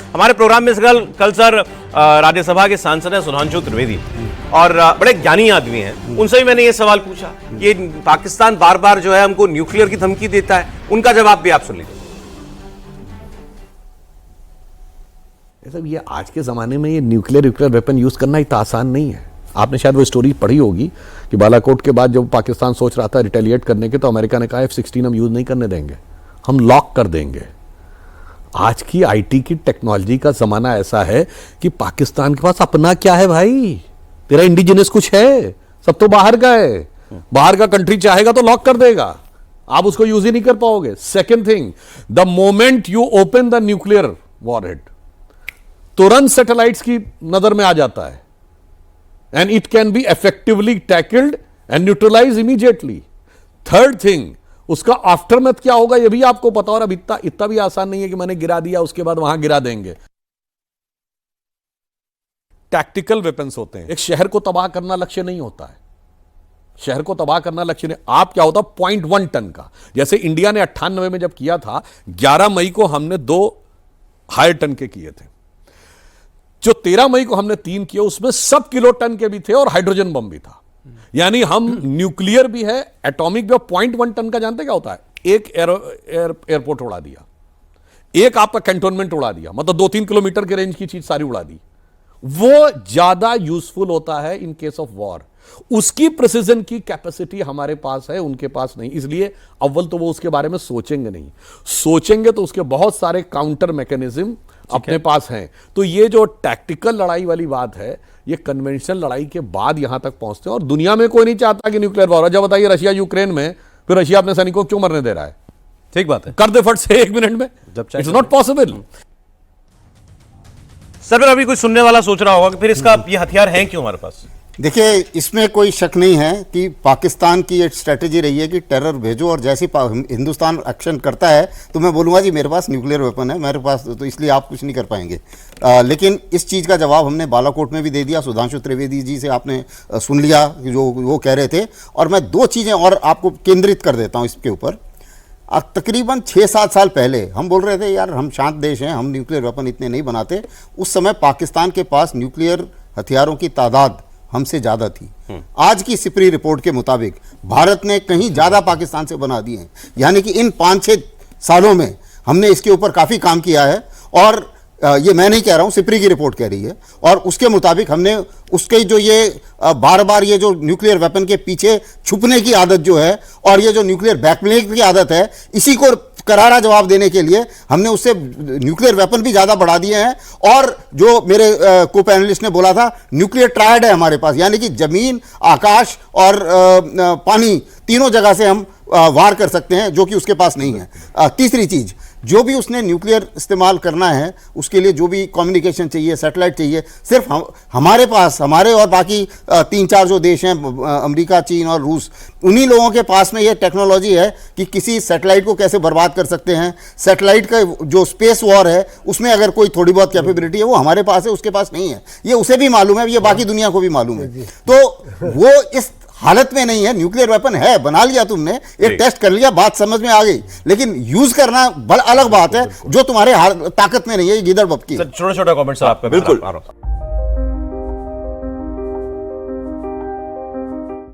हमारे प्रोग्राम में कल सर राज्यसभा के सांसद हैं सुधांशु त्रिवेदी और बड़े ज्ञानी आदमी हैं, उनसे भी मैंने ये सवाल पूछा कि पाकिस्तान बार बार जो है हमको न्यूक्लियर की धमकी देता है, उनका जवाब भी आप सुन लीजिए। सब ये आज के ज़माने में ये न्यूक्लियर वेपन यूज़ करना इतना आसान नहीं है। आपने शायद वो स्टोरी पढ़ी होगी कि बालाकोट के बाद जब पाकिस्तान सोच रहा था रिटेलिएट करने के, तो अमेरिका ने कहा F-16 हम यूज़ नहीं करने देंगे, हम लॉक कर देंगे। आज की आईटी की टेक्नोलॉजी का ज़माना ऐसा है कि पाकिस्तान के पास अपना क्या है भाई, तेरा इंडिजिनस कुछ है, सब तो बाहर का है। बाहर का कंट्री चाहेगा तो लॉक कर देगा, आप उसको यूज़ ही नहीं कर पाओगे। Second thing, the moment you open the nuclear warhead, तुरंत सैटेलाइट्स की नजर में आ जाता है and it can be effectively tackled and neutralize immediately. Third thing, उसका आफ्टरमेथ क्या होगा ये भी आपको पता, और अब इतना भी आसान नहीं है कि मैंने गिरा दिया उसके बाद वहां गिरा देंगे। टैक्टिकल वेपन्स होते हैं, एक शहर को तबाह करना लक्ष्य नहीं होता है, शहर को तबाह करना लक्ष्य नहीं। आप क्या होता 0.1 टन का, जैसे इंडिया ने 98 में जब किया था, 11 मई को हमने 2 हाई टन के किए थे, जो 13 मई को हमने 3 किए उसमें सब किलो टन के भी थे और हाइड्रोजन बम भी था। यानी हम न्यूक्लियर भी है, एटॉमिक भी। 0.1 टन का जानते क्या होता है, एक एयरपोर्ट उड़ा दिया, एक आपका कैंटोनमेंट उड़ा दिया, मतलब 2-3 किलोमीटर के रेंज की चीज सारी उड़ा दी। वो ज्यादा यूजफुल होता है इन केस ऑफ वॉर। उसकी प्रिसिजन की कैपेसिटी हमारे पास है, उनके पास नहीं। इसलिए अव्वल तो वो उसके बारे में सोचेंगे नहीं, सोचेंगे तो उसके बहुत सारे काउंटर मैकेनिज्म अपने पास हैं। तो ये जो टैक्टिकल लड़ाई वाली बात है, ये कन्वेंशनल लड़ाई के बाद यहां तक पहुंचते हैं। और दुनिया में कोई नहीं चाहता कि न्यूक्लियर वॉर। जब बताइए रशिया यूक्रेन में, फिर रशिया अपने सैनिकों को क्यों मरने दे रहा है? ठीक बात है, कर दे फट से 1 मिनट में, इट्स नॉट पॉसिबल। सर फिर अभी कोई सुनने वाला सोच रहा होगा कि फिर इसका ये हथियार है क्यों हमारे पास? देखिए, इसमें कोई शक नहीं है कि पाकिस्तान की एक स्ट्रेटेजी रही है कि टेरर भेजो, और जैसे हिंदुस्तान एक्शन करता है तो मैं बोलूँगा जी मेरे पास न्यूक्लियर वेपन है मेरे पास, तो इसलिए आप कुछ नहीं कर पाएंगे। लेकिन इस चीज़ का जवाब हमने बालाकोट में भी दे दिया। सुधांशु त्रिवेदी जी से आपने सुन लिया जो वो कह रहे थे, और मैं 2 चीज़ें और आपको केंद्रित कर देता हूँ इसके ऊपर। तकरीबन 6-7 साल पहले हम बोल रहे थे यार हम शांत देश हैं, हम न्यूक्लियर वेपन इतने नहीं बनाते। उस समय पाकिस्तान के पास न्यूक्लियर हथियारों की तादाद हमसे ज़्यादा थी। आज की सिपरी रिपोर्ट के मुताबिक भारत ने कहीं ज़्यादा पाकिस्तान से बना दिए हैं। यानी कि इन 5-6 सालों में हमने इसके ऊपर काफ़ी काम किया है, और ये मैं नहीं कह रहा हूँ, सिपरी की रिपोर्ट कह रही है। और उसके मुताबिक हमने उसके जो ये बार बार ये जो न्यूक्लियर वेपन के पीछे छुपने की आदत जो है, और ये जो न्यूक्लियर ब्लैकमेलिंग की आदत है, इसी को करारा जवाब देने के लिए हमने उससे न्यूक्लियर वेपन भी ज़्यादा बढ़ा दिए हैं। और जो मेरे को पैनलिस्ट ने बोला था, न्यूक्लियर ट्रायड है हमारे पास, यानी कि ज़मीन, आकाश और पानी, तीनों जगह से हम वार कर सकते हैं, जो कि उसके पास नहीं है। तीसरी चीज़, जो भी उसने न्यूक्लियर इस्तेमाल करना है उसके लिए जो भी कम्युनिकेशन चाहिए, सैटेलाइट चाहिए, सिर्फ हमारे पास, हमारे और बाकी 3-4 जो देश हैं, अमेरिका, चीन और रूस, उन्हीं लोगों के पास में ये टेक्नोलॉजी है कि किसी सैटेलाइट को कैसे बर्बाद कर सकते हैं। सैटेलाइट का जो स्पेस वॉर है उसमें अगर कोई थोड़ी बहुत कैपेबिलिटी है वो हमारे पास है, उसके पास नहीं है। ये उसे भी मालूम है, ये बाकी दुनिया को भी मालूम है। तो वो इस हालत में नहीं है। न्यूक्लियर वेपन है, बना लिया तुमने, एक टेस्ट कर लिया, बात समझ में आ गई, लेकिन यूज करना बड़ा अलग बात है, जो तुम्हारे ताकत में नहीं है। ये गिदड़ बप की। छोटा छोटा कमेंट सर आपका। बिल्कुल।